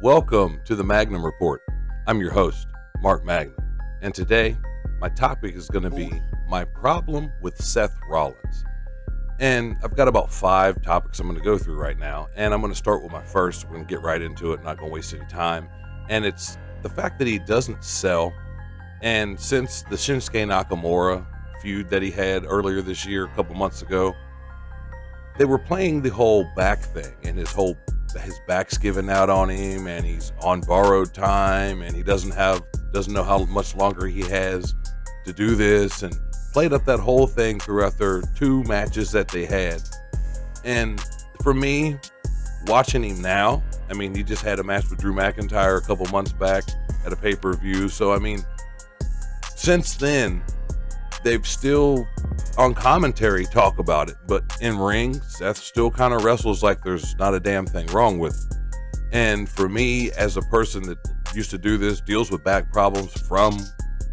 Welcome to the Magnum Report. I'm your host, Mark Magnum, and today my topic is going to be my problem with Seth Rollins. And I've got about 5 topics I'm going to go through right now, and I'm going to start with my first. We're going to get right into it, not going to waste any time. And it's the fact that he doesn't sell. And since the Shinsuke Nakamura feud that he had earlier this year, a couple months ago, they were playing the whole back thing, and his back's given out on him, and he's on borrowed time, and he doesn't know how much longer he has to do this, and played up that whole thing throughout their 2 matches that they had. And for me, watching him now, I mean, he just had a match with Drew McIntyre a couple months back at a pay-per-view. So, I mean, since then, they've still, on commentary, talk about it. But in ring, Seth still kind of wrestles like there's not a damn thing wrong with it. And for me, as a person that used to do this, deals with back problems from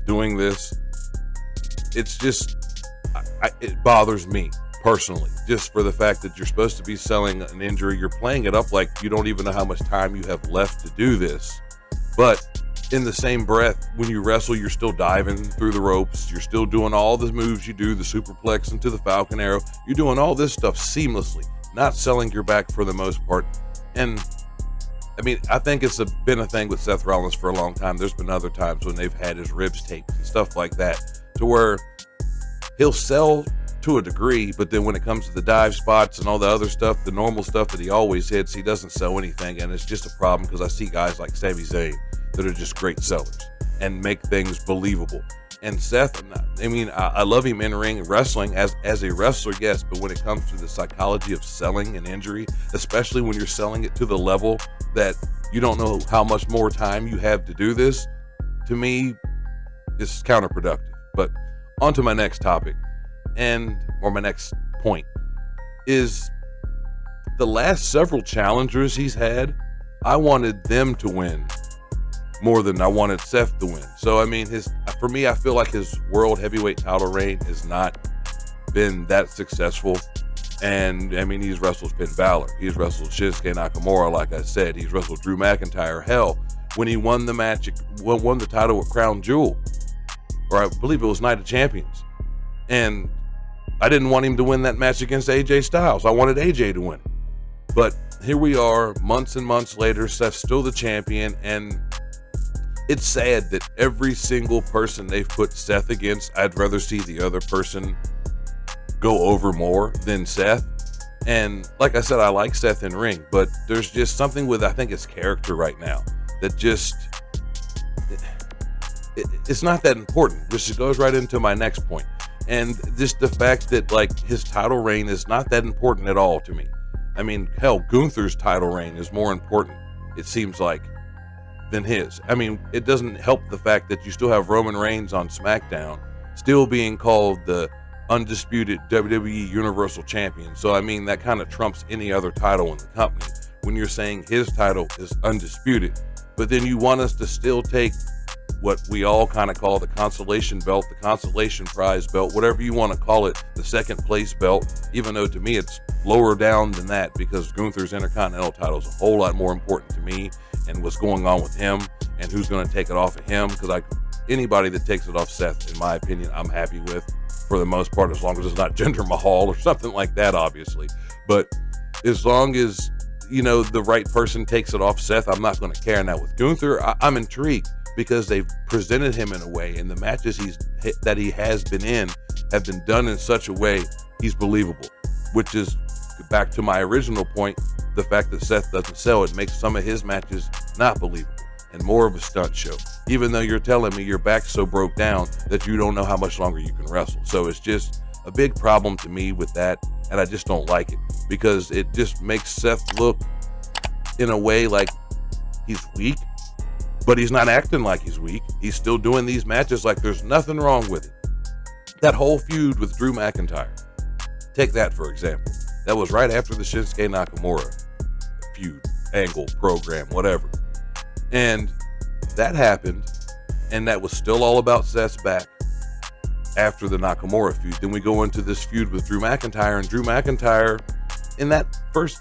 doing this, it's just, it bothers me personally, just for the fact that you're supposed to be selling an injury. You're playing it up like you don't even know how much time you have left to do this. But in the same breath, when you wrestle, you're still diving through the ropes. You're still doing all the moves you do, the superplex into the Falcon Arrow. You're doing all this stuff seamlessly, not selling your back for the most part. And I mean, I think it's been a thing with Seth Rollins for a long time. There's been other times when they've had his ribs taped and stuff like that, to where he'll sell to a degree, but then when it comes to the dive spots and all the other stuff, the normal stuff that he always hits, he doesn't sell anything. And it's just a problem because I see guys like Sami Zayn that are just great sellers and make things believable. And Seth, I love him in ring wrestling as a wrestler, yes, but when it comes to the psychology of selling an injury, especially when you're selling it to the level that you don't know how much more time you have to do this, to me, it's counterproductive. But on to my next topic, or my next point, is the last several challengers he's had, I wanted them to win more than I wanted Seth to win. So, I mean, for me, I feel like his world heavyweight title reign has not been that successful. And, I mean, he's wrestled Finn Balor. He's wrestled Shinsuke Nakamura, like I said. He's wrestled Drew McIntyre. Hell, when he won the title with Crown Jewel, or I believe it was Night of Champions. And I didn't want him to win that match against AJ Styles. I wanted AJ to win it. But here we are, months and months later, Seth's still the champion, and it's sad that every single person they've put Seth against, I'd rather see the other person go over more than Seth. And like I said, I like Seth in ring, but there's just something with, I think, his character right now that just, it's not that important, which goes right into my next point. And just the fact that, like, his title reign is not that important at all to me. I mean, hell, Gunther's title reign is more important, it seems like, than his. I mean, it doesn't help the fact that you still have Roman Reigns on SmackDown still being called the undisputed WWE Universal Champion. So, I mean, that kind of trumps any other title in the company when you're saying his title is undisputed. But then you want us to still take what we all kind of call the consolation belt, the consolation prize belt, whatever you want to call it, the second place belt, even though to me it's lower down than that, because Gunther's Intercontinental title is a whole lot more important to me, and what's going on with him and who's going to take it off of him, because anybody that takes it off Seth, in my opinion, I'm happy with for the most part, as long as it's not Jinder Mahal or something like that, obviously. But as long as, you know, the right person takes it off Seth, I'm not going to care. Now with Gunther, I'm intrigued, because they've presented him in a way, and the matches that he has been in have been done in such a way he's believable, which is back to my original point. The fact that Seth doesn't sell, it makes some of his matches not believable and more of a stunt show, even though you're telling me your back's so broke down that you don't know how much longer you can wrestle. So it's just a big problem to me with that, and I just don't like it, because it just makes Seth look in a way like he's weak, but he's not acting like he's weak. He's still doing these matches like there's nothing wrong with it. That whole feud with Drew McIntyre, take that for example. That was right after the Shinsuke Nakamura feud, angle, program, whatever. And that happened, and that was still all about Seth's back after the Nakamura feud. Then we go into this feud with Drew McIntyre, and Drew McIntyre, in that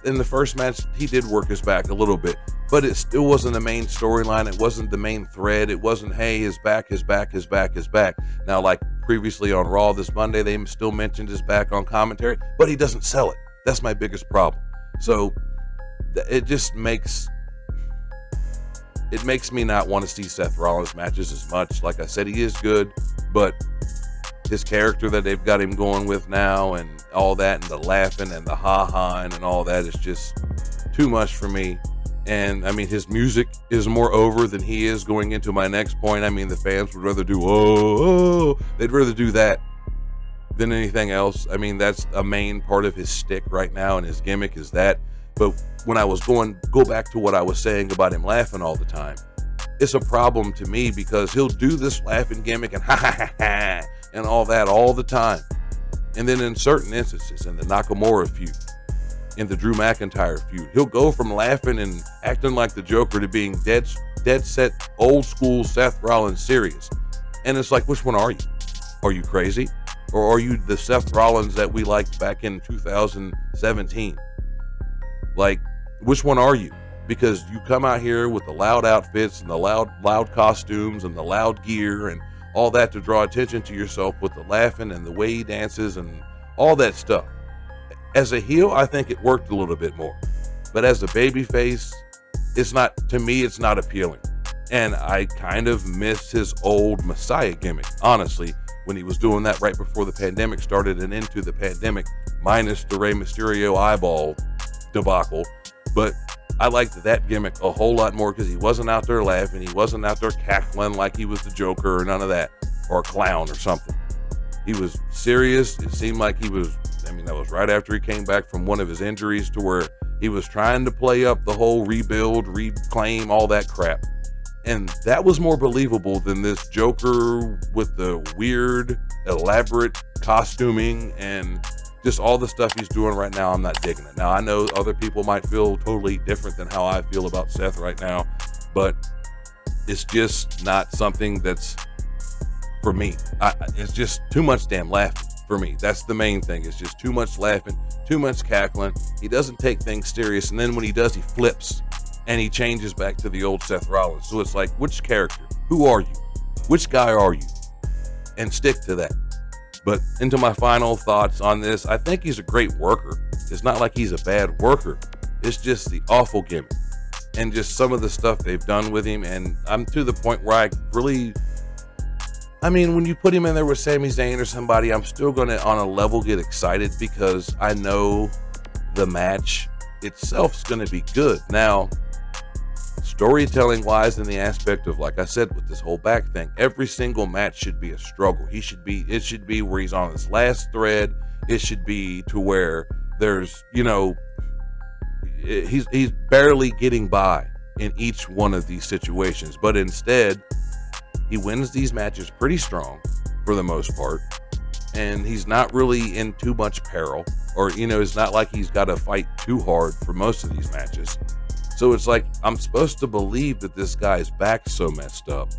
in the first match, he did work his back a little bit, but it still wasn't the main storyline. It wasn't the main thread. It wasn't, hey, his back. Now, like previously on Raw this Monday, they still mentioned his back on commentary, but he doesn't sell it. That's my biggest problem. So it just makes me not want to see Seth Rollins matches as much. Like I said, he is good, but his character that they've got him going with now and all that, and the laughing and the ha-ha and all that is just too much for me. And I mean, his music is more over than he is going into my next point. I mean, the fans would rather do, they'd rather do that than anything else. I mean, that's a main part of his shtick right now, and his gimmick is that. But when I was go back to what I was saying about him laughing all the time, it's a problem to me because he'll do this laughing gimmick and ha ha ha ha and all that all the time. And then in certain instances, in the Nakamura feud, in the Drew McIntyre feud, he'll go from laughing and acting like the Joker to being dead set old school Seth Rollins serious. And it's like, which one are you? Are you crazy? Or are you the Seth Rollins that we liked back in 2017? Like, which one are you? Because you come out here with the loud outfits and the loud costumes and the loud gear and all that to draw attention to yourself with the laughing and the way he dances and all that stuff. As a heel, I think it worked a little bit more. But as a babyface, it's not appealing. And I kind of miss his old Messiah gimmick, honestly, when he was doing that right before the pandemic started and into the pandemic, minus the Rey Mysterio eyeball debacle. But I liked that gimmick a whole lot more because he wasn't out there laughing. He wasn't out there cackling like he was the Joker or none of that, or a clown or something. He was serious. It seemed like that was right after he came back from one of his injuries, to where he was trying to play up the whole rebuild, reclaim, all that crap. And that was more believable than this Joker with the weird, elaborate costuming and just all the stuff he's doing right now. I'm not digging it. Now, I know other people might feel totally different than how I feel about Seth right now, but it's just not something that's for me. It's just too much damn laughing for me. That's the main thing. It's just too much laughing, too much cackling. He doesn't take things serious, and then when he does, he flips and he changes back to the old Seth Rollins. So it's like, which character? Who are you? Which guy are you? And stick to that. But into my final thoughts on this, I think he's a great worker. It's not like he's a bad worker. It's just the awful gimmick and just some of the stuff they've done with him. And I'm to the point where when you put him in there with Sami Zayn or somebody, I'm still going to, on a level, get excited because I know the match itself's going to be good. Now, storytelling wise, in the aspect of, like I said, with this whole back thing, every single match should be a struggle. It should be where he's on his last thread. It should be to where there's, he's barely getting by in each one of these situations. But instead, he wins these matches pretty strong for the most part. And he's not really in too much peril, or, it's not like he's got to fight too hard for most of these matches. So it's like, I'm supposed to believe that this guy's back's so messed up,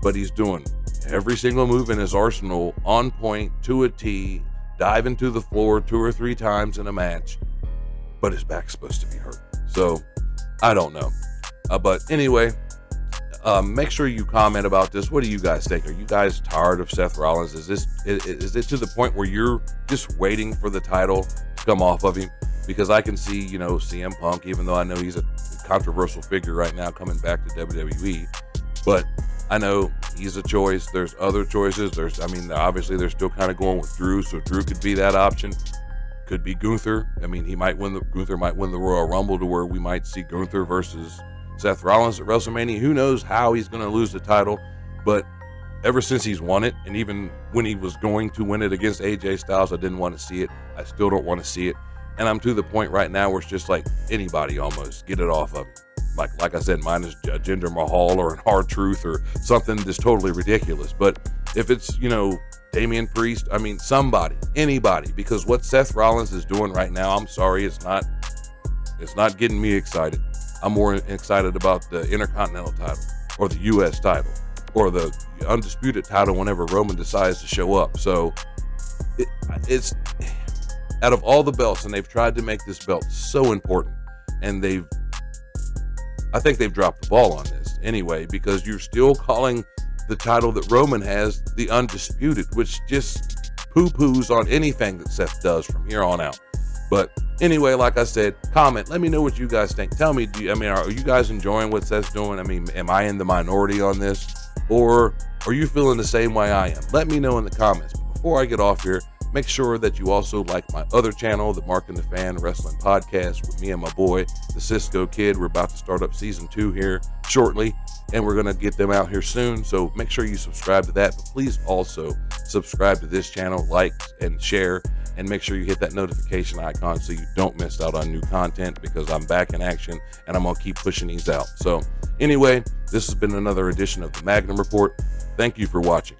but he's doing every single move in his arsenal on point, to a T, diving to the floor 2 or 3 times in a match, but his back's supposed to be hurt. So I don't know. But anyway, make sure you comment about this. What do you guys think? Are you guys tired of Seth Rollins? Is it to the point where you're just waiting for the title to come off of him? Because I can see, CM Punk, even though I know he's a controversial figure right now coming back to WWE, but I know he's a choice. There's other choices. Obviously they're still kind of going with Drew, so Drew could be that option. Could be Gunther. Gunther might win the Royal Rumble, to where we might see Gunther versus Seth Rollins at WrestleMania. Who knows how he's going to lose the title, but ever since he's won it, and even when he was going to win it against AJ Styles, I didn't want to see it. I still don't want to see it. And I'm to the point right now where it's just like, anybody almost, get it off of me. Like I said, minus Jinder Mahal or an R-Truth or something just totally ridiculous. But if it's, Damian Priest, somebody, anybody, because what Seth Rollins is doing right now, I'm sorry, it's not getting me excited. I'm more excited about the Intercontinental title or the U.S. title or the Undisputed title whenever Roman decides to show up. So out of all the belts, and they've tried to make this belt so important, and I think they've dropped the ball on this anyway, because you're still calling the title that Roman has the Undisputed, which just poo-poos on anything that Seth does from here on out. But anyway, like I said, comment. Let me know what you guys think. Tell me, are you guys enjoying what Seth's doing? I mean, am I in the minority on this? Or are you feeling the same way I am? Let me know in the comments. But before I get off here, make sure that you also like my other channel, the Mark and the Fan Wrestling Podcast, with me and my boy, the Cisco Kid. We're about to start up season 2 here shortly, and we're going to get them out here soon. So make sure you subscribe to that. But please also subscribe to this channel, like and share, and make sure you hit that notification icon so you don't miss out on new content, because I'm back in action and I'm going to keep pushing these out. So anyway, this has been another edition of the Magnum Report. Thank you for watching.